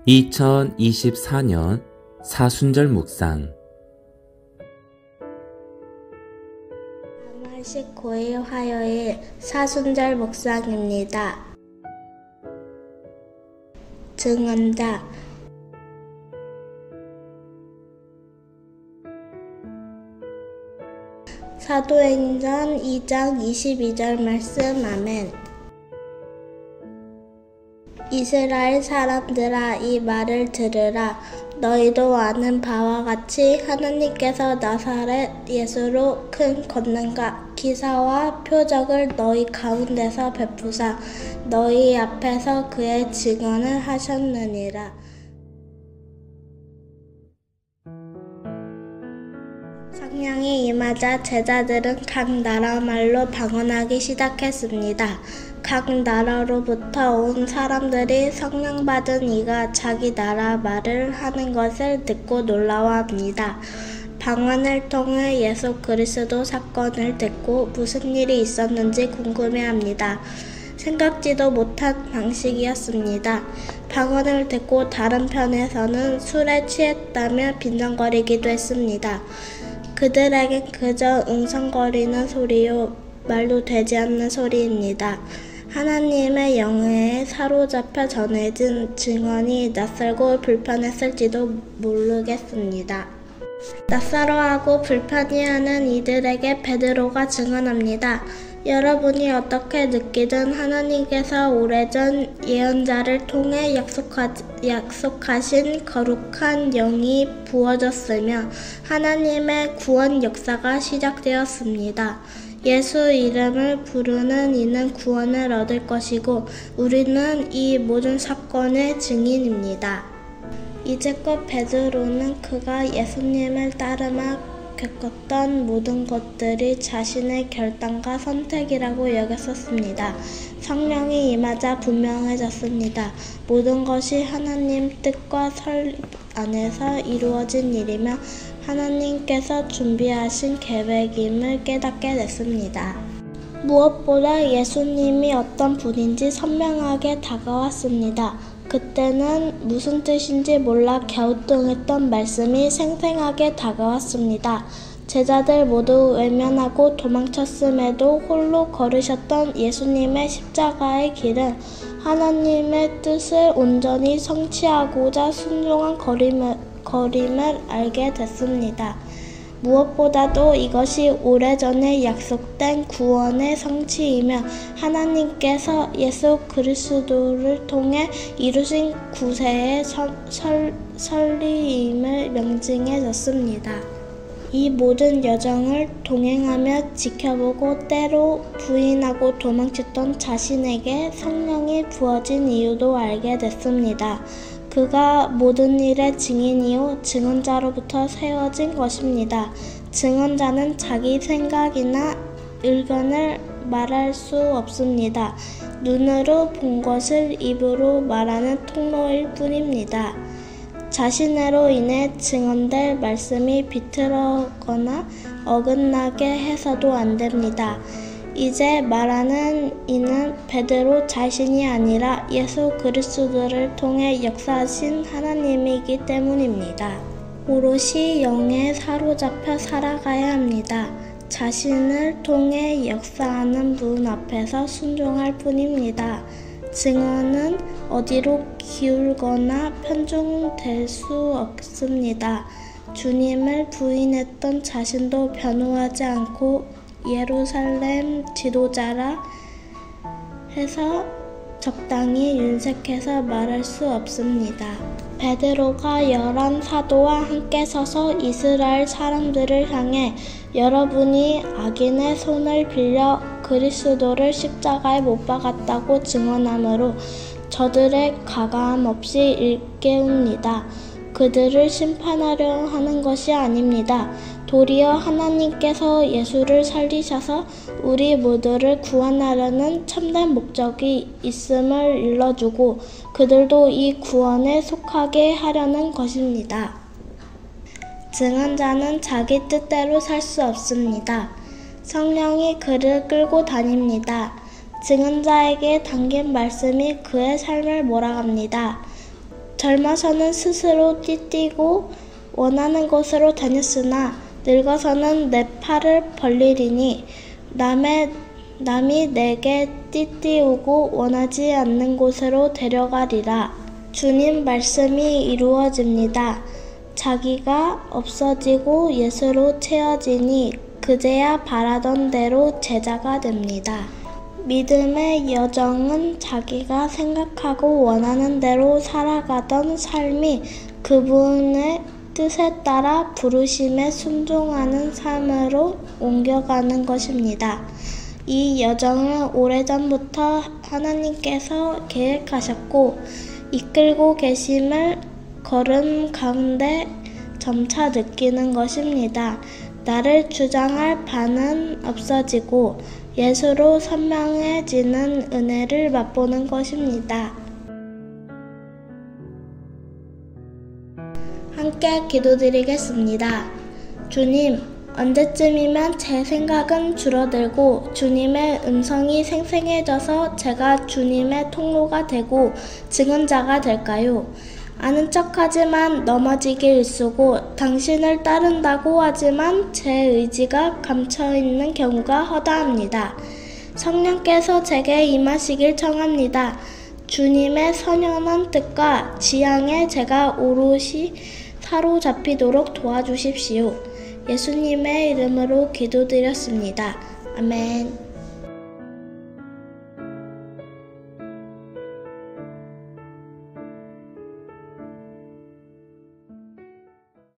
2024년 사순절 묵상 3월 19일 화요일 사순절 묵상입니다. 증언자 사도행전 2장 22절 말씀 아멘. 이스라엘 사람들아 이 말을 들으라. 너희도 아는 바와 같이 하나님께서 나사렛 예수로 큰 권능과 기사와 표적을 너희 가운데서 베푸사 너희 앞에서 그의 증언을 하셨느니라. 성령이 임하자 제자들은 각 나라 말로 방언하기 시작했습니다. 각 나라로부터 온 사람들이 성령 받은 이가 자기 나라 말을 하는 것을 듣고 놀라워합니다. 방언을 통해 예수 그리스도 사건을 듣고 무슨 일이 있었는지 궁금해합니다. 생각지도 못한 방식이었습니다. 방언을 듣고 다른 편에서는 술에 취했다며 빈정거리기도 했습니다. 그들에겐 그저 웅성거리는 소리요 말도 되지 않는 소리입니다. 하나님의 영에 사로잡혀 전해진 증언이 낯설고 불편했을지도 모르겠습니다. 낯설어하고 불편해하는 이들에게 베드로가 증언합니다. 여러분이 어떻게 느끼든 하나님께서 오래전 예언자를 통해 약속하신 거룩한 영이 부어졌으며 하나님의 구원 역사가 시작되었습니다. 예수 이름을 부르는 이는 구원을 얻을 것이고 우리는 이 모든 사건의 증인입니다. 이제껏 베드로는 그가 예수님을 따르며 겪었던 모든 것들이 자신의 결단과 선택이라고 여겼었습니다. 성령이 임하자 분명해졌습니다. 모든 것이 하나님 뜻과 설립 안에서 이루어진 일이며 하나님께서 준비하신 계획임을 깨닫게 됐습니다. 무엇보다 예수님이 어떤 분인지 선명하게 다가왔습니다. 그때는 무슨 뜻인지 몰라 갸우뚱했던 말씀이 생생하게 다가왔습니다. 제자들 모두 외면하고 도망쳤음에도 홀로 걸으셨던 예수님의 십자가의 길은 하나님의 뜻을 온전히 성취하고자 순종한 거림을 알게 됐습니다. 무엇보다도 이것이 오래전에 약속된 구원의 성취이며 하나님께서 예수 그리스도를 통해 이루신 구세의 설리임을 명징해졌습니다. 이 모든 여정을 동행하며 지켜보고 때로 부인하고 도망쳤던 자신에게 성령이 부어진 이유도 알게 됐습니다. 그가 모든 일의 증인이요 증언자로부터 세워진 것입니다. 증언자는 자기 생각이나 의견을 말할 수 없습니다. 눈으로 본 것을 입으로 말하는 통로일 뿐입니다. 자신으로 인해 증언될 말씀이 비틀어거나 어긋나게 해서도 안 됩니다. 이제 말하는 이는 베드로 자신이 아니라 예수 그리스도를 통해 역사하신 하나님이기 때문입니다. 오롯이 영에 사로잡혀 살아가야 합니다. 자신을 통해 역사하는 분 앞에서 순종할 뿐입니다. 증언은 어디로 기울거나 편중될 수 없습니다. 주님을 부인했던 자신도 변호하지 않고 예루살렘 지도자라 해서 적당히 윤색해서 말할 수 없습니다. 베드로가 11 사도와 함께 서서 이스라엘 사람들을 향해 여러분이 악인의 손을 빌려 그리스도를 십자가에 못 박았다고 증언하므로 저들의 가감 없이 일깨웁니다. 그들을 심판하려 하는 것이 아닙니다. 도리어 하나님께서 예수를 살리셔서 우리 모두를 구원하려는 참된 목적이 있음을 일러주고 그들도 이 구원에 속하게 하려는 것입니다. 증언자는 자기 뜻대로 살 수 없습니다. 성령이 그를 끌고 다닙니다. 증언자에게 담긴 말씀이 그의 삶을 몰아갑니다. 젊어서는 스스로 띠뛰고 원하는 곳으로 다녔으나 늙어서는 내 팔을 벌리리니 남이 내게 띠띠우고 원하지 않는 곳으로 데려가리라. 주님 말씀이 이루어집니다. 자기가 없어지고 예수로 채워지니 그제야 바라던 대로 제자가 됩니다. 믿음의 여정은 자기가 생각하고 원하는 대로 살아가던 삶이 그분의 뜻에 따라 부르심에 순종하는 삶으로 옮겨가는 것입니다. 이 여정을 오래전부터 하나님께서 계획하셨고 이끌고 계심을 걸음 가운데 점차 느끼는 것입니다. 나를 주장할 바는 없어지고 예수로 선명해지는 은혜를 맛보는 것입니다. 함께 기도드리겠습니다. 주님, 언제쯤이면 제 생각은 줄어들고 주님의 음성이 생생해져서 제가 주님의 통로가 되고 증언자가 될까요? 아는 척하지만 넘어지기 일쑤고 당신을 따른다고 하지만 제 의지가 감춰있는 경우가 허다합니다. 성령께서 제게 임하시길 청합니다. 주님의 선연한 뜻과 지향에 제가 오롯이 사로잡히도록 도와주십시오. 예수님의 이름으로 기도드렸습니다. 아멘.